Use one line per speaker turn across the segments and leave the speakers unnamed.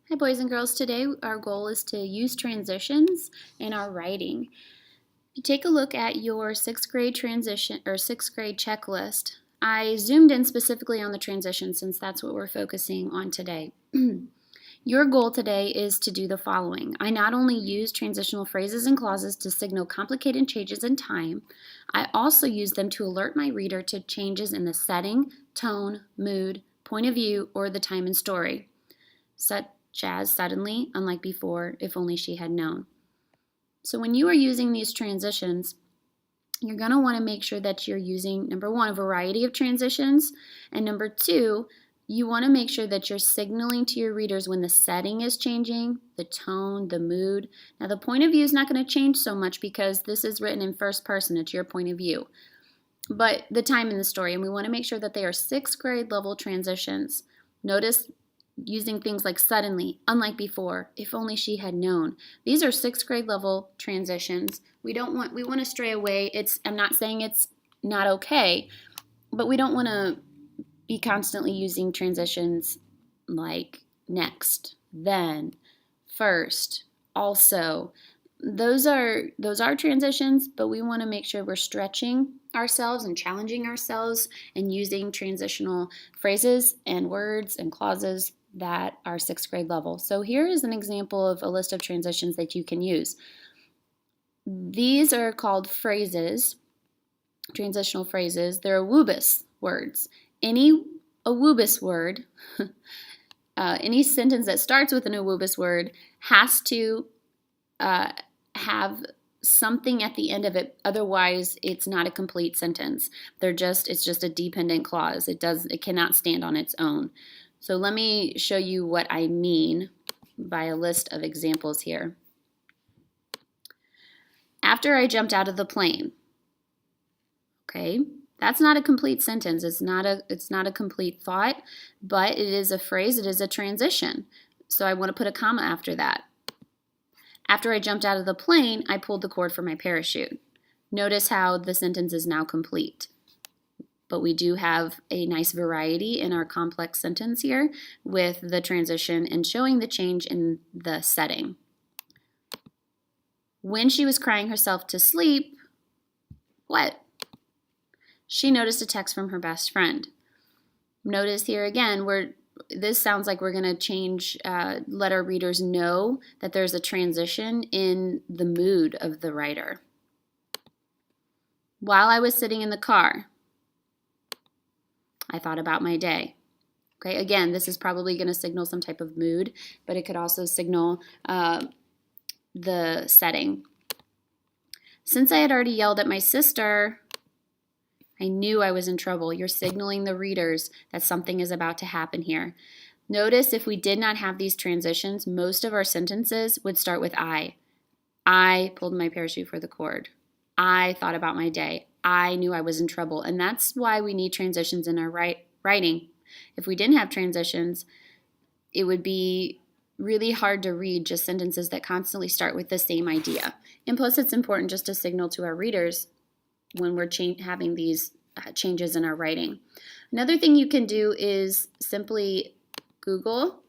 Hi boys and girls, today our goal is to use transitions in our writing. If you take a look at your 6th grade transition or 6th grade checklist, I zoomed in specifically on the transitions since that's what we're focusing on today. Your goal today is to do the following. I not only use transitional phrases and clauses to signal complicated changes in time, I also use them to alert my reader to changes in the setting, tone, mood, point of view, or the time and story. Such as suddenly, unlike before, if only she had known. So when you are using these transitions, you're going to want to make sure that you're using, number one, a variety of transitions, and number two, you want to make sure that you're signaling to your readers when the setting is changing, the tone, the mood. Now, the point of view is not going to change so much because this is written in first person. It's your point of view. But the time in the story, and we want to make sure that they are 6th grade level transitions. Notice using things like suddenly, unlike before, if only she had known. These are 6th grade level transitions. We want to stray away. I'm not saying it's not okay, but we don't want to be constantly using transitions like next, then, first, also. Those are transitions, but we want to make sure we're stretching ourselves and challenging ourselves and using transitional phrases and words and clauses that are 6th grade level. So here is an example of a list of transitions that you can use. These are called phrases, transitional phrases. They're awubis words. Any awubis word, any sentence that starts with an awubis word has to have something at the end of it. Otherwise, it's not a complete sentence. It's just a dependent clause. It cannot stand on its own. So let me show you what I mean by a list of examples here. After I jumped out of the plane. Okay, that's not a complete sentence. It's not a complete thought, but it is a phrase. It is a transition. So I want to put a comma after that. After I jumped out of the plane, I pulled the cord for my parachute. Notice how the sentence is now complete. But we do have a nice variety in our complex sentence here with the transition and showing the change in the setting. When she was crying herself to sleep, what? She noticed a text from her best friend. Notice here again, this sounds like we're going to change, let our readers know that there's a transition in the mood of the writer. While I was sitting in the car, I thought about my day. Okay, again, this is probably going to signal some type of mood, but it could also signal the setting. Since I had already yelled at my sister, I knew I was in trouble. You're signaling the readers that something is about to happen here. Notice if we did not have these transitions, most of our sentences would start with I. I pulled my parachute for the cord. I thought about my day. I knew I was in trouble. And that's why we need transitions in our writing. If we didn't have transitions, it would be really hard to read just sentences that constantly start with the same idea. And plus, it's important just to signal to our readers when we're having these changes in our writing. Another thing you can do is simply Google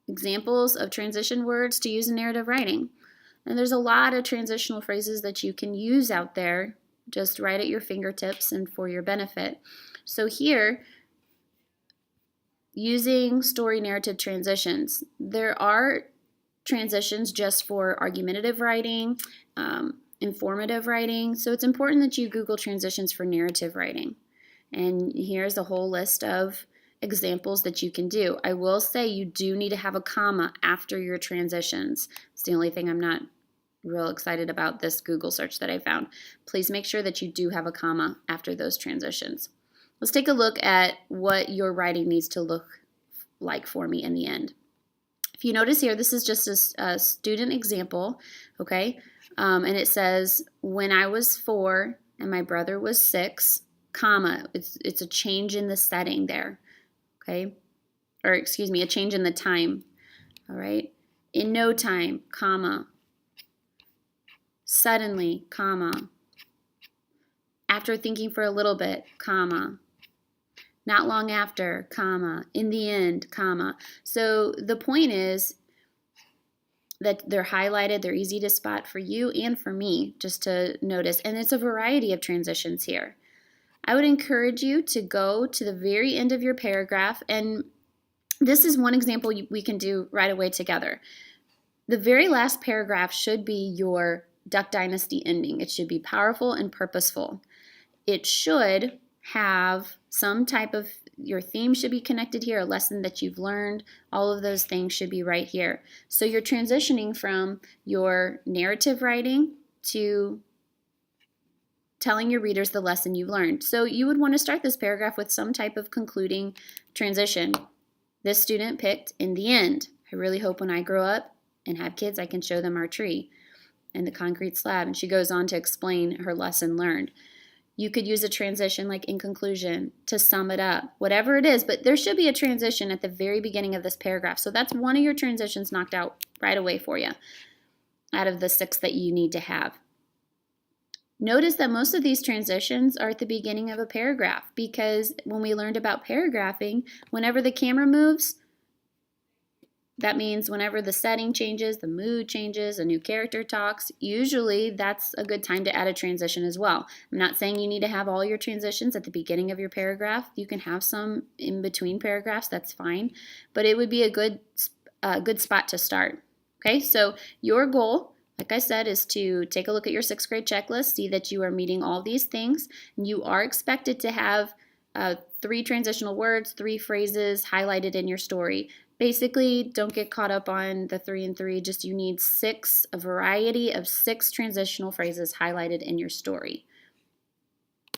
examples of transition words to use in narrative writing. And there's a lot of transitional phrases that you can use out there, just right at your fingertips and for your benefit. So here, using story narrative transitions, there are transitions just for argumentative writing, informative writing. So it's important that you Google transitions for narrative writing. And here's a whole list of examples that you can do. I will say you do need to have a comma after your transitions. It's the only thing I'm not real excited about this Google search that I found. Please make sure that you do have a comma after those transitions. Let's take a look at what your writing needs to look like for me in the end. If you notice here, this is just a student example, okay? And it says, when I was 4 and my brother was 6, comma, it's a change in the setting there, okay? Or excuse me, a change in the time, all right? In no time, comma. Suddenly, comma. After thinking for a little bit, comma. Not long after, comma. In the end, comma. So the point is, that they're highlighted, they're easy to spot for you and for me just to notice. And it's a variety of transitions here. I would encourage you to go to the very end of your paragraph, and this is one example we can do right away together. The very last paragraph should be your Duck Dynasty ending. It should be powerful and purposeful. It should have some type of, your theme should be connected here, a lesson that you've learned. All of those things should be right here. So you're transitioning from your narrative writing to telling your readers the lesson you've learned. So you would want to start this paragraph with some type of concluding transition. This student picked in the end. I really hope when I grow up and have kids, I can show them our tree and the concrete slab. And she goes on to explain her lesson learned. You could use a transition like in conclusion to sum it up, whatever it is, but there should be a transition at the very beginning of this paragraph. So that's one of your transitions knocked out right away for you out of the 6 that you need to have. Notice that most of these transitions are at the beginning of a paragraph, because when we learned about paragraphing, whenever the camera moves, that means whenever the setting changes, the mood changes, a new character talks, usually that's a good time to add a transition as well. I'm not saying you need to have all your transitions at the beginning of your paragraph. You can have some in between paragraphs, that's fine, but it would be a good spot to start. Okay, so your goal, like I said, is to take a look at your 6th grade checklist, see that you are meeting all these things. You are expected to have 3 transitional words, 3 phrases highlighted in your story. Basically, don't get caught up on the 3 and 3, just you need 6, a variety of 6 transitional phrases highlighted in your story.